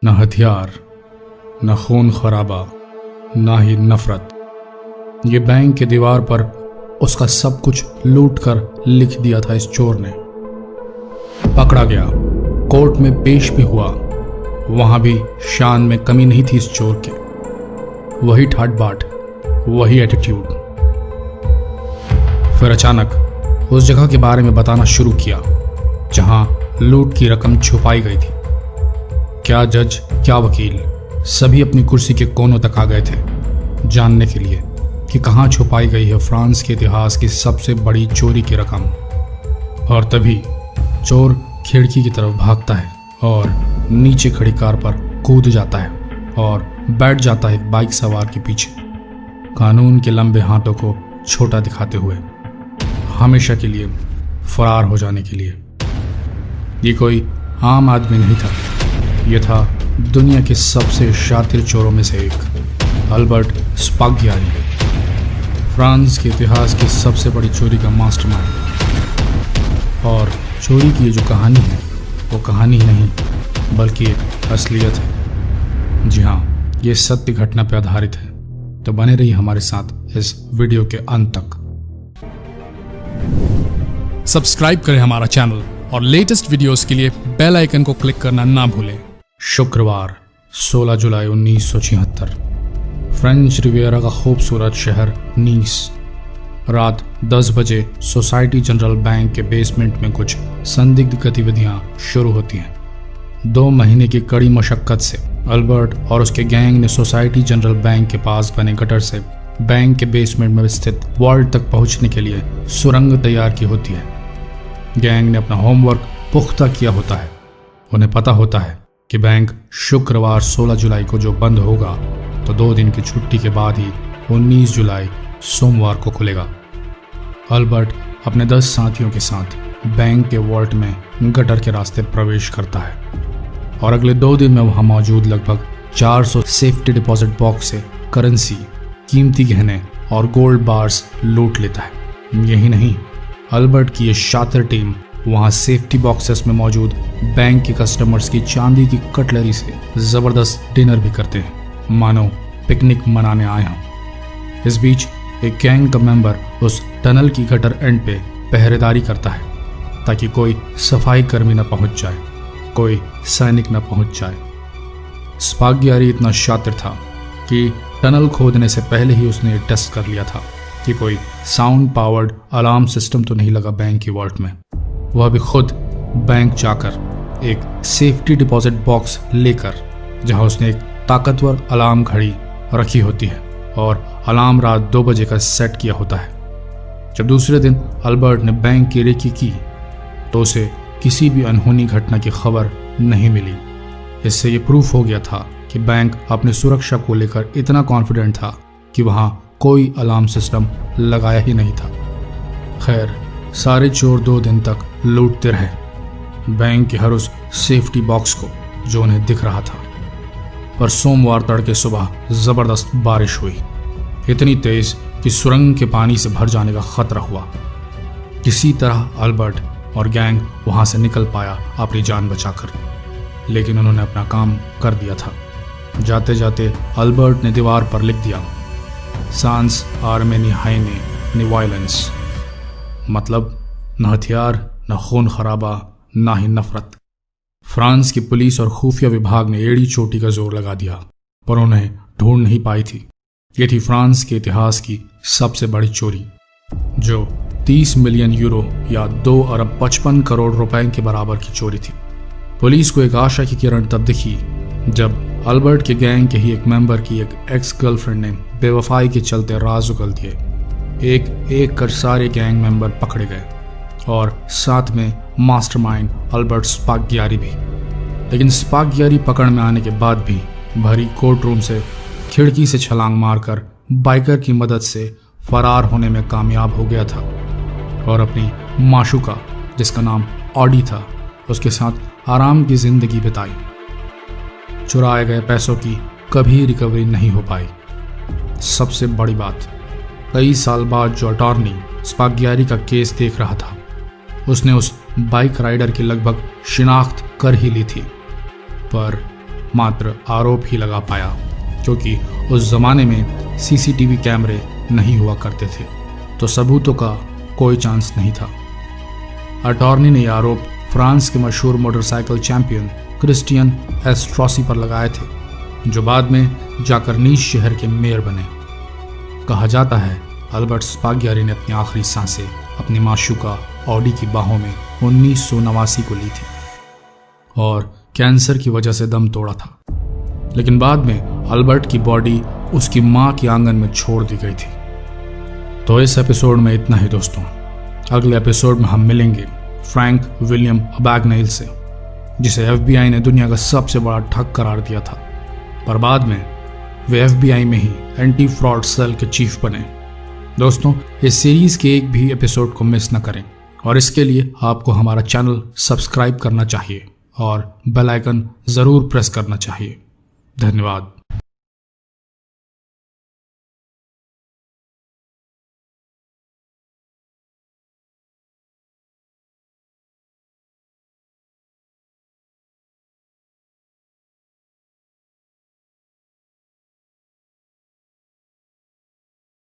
न हथियार, न खून खराबा, न ही नफरत। ये बैंक के दीवार पर उसका सब कुछ लूट कर लिख दिया था इस चोर ने। पकड़ा गया, कोर्ट में पेश भी हुआ। वहां भी शान में कमी नहीं थी इस चोर के। वही ठाट बाट, वही एटीट्यूड। फिर अचानक उस जगह के बारे में बताना शुरू किया जहां लूट की रकम छुपाई गई थी। क्या जज, क्या वकील, सभी अपनी कुर्सी के कोनों तक आ गए थे जानने के लिए कि कहां छुपाई गई है फ्रांस के इतिहास की सबसे बड़ी चोरी की रकम। और तभी चोर खिड़की की तरफ भागता है और नीचे खड़ी कार पर कूद जाता है और बैठ जाता है एक बाइक सवार के पीछे, कानून के लंबे हाथों को छोटा दिखाते हुए, हमेशा के लिए फरार हो जाने के लिए। ये कोई आम आदमी नहीं था, ये था दुनिया के सबसे शातिर चोरों में से एक, अल्बर्ट स्पाग्यारी, फ्रांस के इतिहास की सबसे बड़ी चोरी का मास्टरमाइंड। और चोरी की ये जो कहानी है वो कहानी नहीं बल्कि एक असलियत है। जी हाँ, ये सत्य घटना पर आधारित है। तो बने रहिए हमारे साथ इस वीडियो के अंत तक। सब्सक्राइब करें हमारा चैनल और लेटेस्ट वीडियोस के लिए बेल आइकन को क्लिक करना ना भूलें। शुक्रवार 16 जुलाई 1976, फ्रेंच रिवियरा का खूबसूरत शहर नीस। रात 10 बजे सोसाइटी जनरल बैंक के बेसमेंट में कुछ संदिग्ध गतिविधियां शुरू होती हैं। 2 महीने की कड़ी मशक्कत से अल्बर्ट और उसके गैंग ने सोसाइटी जनरल बैंक के पास बने गटर से बैंक के बेसमेंट में स्थित वॉल्ट तक पहुंचने के लिए सुरंग तैयार की होती है। गैंग ने अपना होमवर्क पुख्ता किया होता है। उन्हें पता होता है कि बैंक शुक्रवार 16 जुलाई को जो बंद होगा तो 2 दिन की छुट्टी के बाद ही 19 जुलाई सोमवार को खुलेगा। अल्बर्ट अपने 10 साथियों के साथ बैंक के वॉल्ट में गटर के रास्ते प्रवेश करता है और अगले 2 दिन में वहां मौजूद लगभग 400 सेफ्टी डिपॉजिट बॉक्स से करेंसी, कीमती गहने और गोल्ड बार्स लूट लेता है। यही नहीं, अल्बर्ट की ये शातिर टीम वहां सेफ्टी बॉक्सेस में मौजूद बैंक के कस्टमर्स की चांदी की कटलरी से जबरदस्त डिनर भी करते हैं, मानो पिकनिक मनाने आए हों। इस बीच एक गैंग का मेंबर उस टनल की गटर एंड पे पहरेदारी करता है ताकि कोई सफाई कर्मी न पहुंच जाए, कोई सैनिक न पहुंच जाए। स्पाग्यारी इतना शातिर था कि टनल खोदने से पहले ही उसने ये टेस्ट कर लिया था कि कोई साउंड पावर्ड अलार्म सिस्टम तो नहीं लगा बैंक की वॉल्ट में। वह भी खुद बैंक जाकर एक सेफ्टी डिपॉजिट बॉक्स लेकर, जहां उसने एक ताकतवर अलार्म घड़ी रखी होती है और अलार्म रात 2 बजे का सेट किया होता है। जब दूसरे दिन अल्बर्ट ने बैंक की रेकी की तो उसे किसी भी अनहोनी घटना की खबर नहीं मिली। इससे ये प्रूफ हो गया था कि बैंक अपनी सुरक्षा को लेकर इतना कॉन्फिडेंट था कि वहां कोई अलार्म सिस्टम लगाया ही नहीं था। खैर, सारे चोर 2 दिन तक लूटते रहे बैंक के हर उस सेफ्टी बॉक्स को जो उन्हें दिख रहा था। पर सोमवार तड़के सुबह जबरदस्त बारिश हुई, इतनी तेज कि सुरंग के पानी से भर जाने का खतरा हुआ। किसी तरह अल्बर्ट और गैंग वहां से निकल पाया अपनी जान बचाकर, लेकिन उन्होंने अपना काम कर दिया था। जाते जाते अल्बर्ट ने दीवार पर लिख दिया, सांस आर्मेनी हाइने नि वायलेंस, मतलब न हथियार, न खून खराबा, न ही नफरत। फ्रांस की पुलिस और खुफिया विभाग ने एड़ी चोटी का जोर लगा दिया, पर उन्हें ढूंढ नहीं पाई थी। ये थी फ्रांस के इतिहास की सबसे बड़ी चोरी, जो 30 मिलियन यूरो या 2 अरब 55 करोड़ रुपए के बराबर की चोरी थी। पुलिस को एक आशा की किरण तब दिखी जब अल्बर्ट के गैंग के ही एक मेंबर की एक एक्स गर्लफ्रेंड ने बेवफाई के चलते राज उगल दिए। एक एक कर सारे गैंग मेंबर पकड़े गए और साथ में मास्टरमाइंड अल्बर्ट स्पाग्यारी भी। लेकिन स्पाग्यारी पकड़ में आने के बाद भी भरी कोर्ट रूम से खिड़की से छलांग मारकर बाइकर की मदद से फरार होने में कामयाब हो गया था और अपनी माशूका, जिसका नाम ऑडी था, उसके साथ आराम की जिंदगी बिताई। चुराए गए पैसों की कभी रिकवरी नहीं हो पाई। सबसे बड़ी बात, कई साल बाद जो अटॉर्नी स्पाग्यारी का केस देख रहा था, उसने उस बाइक राइडर की लगभग शिनाख्त कर ही ली थी, पर मात्र आरोप ही लगा पाया, क्योंकि उस जमाने में सीसीटीवी कैमरे नहीं हुआ करते थे, तो सबूतों का कोई चांस नहीं था। अटॉर्नी ने यह आरोप फ्रांस के मशहूर मोटरसाइकिल चैंपियन क्रिस्टियन एस्ट्रॉसी पर लगाए थे, जो बाद में जाकर नीस शहर के मेयर बने। कहा जाता है अल्बर्ट स्पाग्यारी ने अपनी आखिरी सांसें अपनी माशूका ऑडी की बाहों में 1989 को ली थी और कैंसर की वजह से दम तोड़ा था, लेकिन बाद में अल्बर्ट की बॉडी उसकी मां के आंगन में छोड़ दी गई थी। तो इस एपिसोड में इतना ही दोस्तों। अगले एपिसोड में हम मिलेंगे फ्रैंक विलियम अबैगनेल से, जिसे एफबीआई ने दुनिया का सबसे बड़ा ठग करार दिया था, पर बाद में वे एफबीआई में ही एंटी फ्रॉड सेल के चीफ बने। दोस्तों, इस सीरीज के एक भी एपिसोड को मिस न करें, और इसके लिए आपको हमारा चैनल सब्सक्राइब करना चाहिए और बेल आइकन जरूर प्रेस करना चाहिए। धन्यवाद।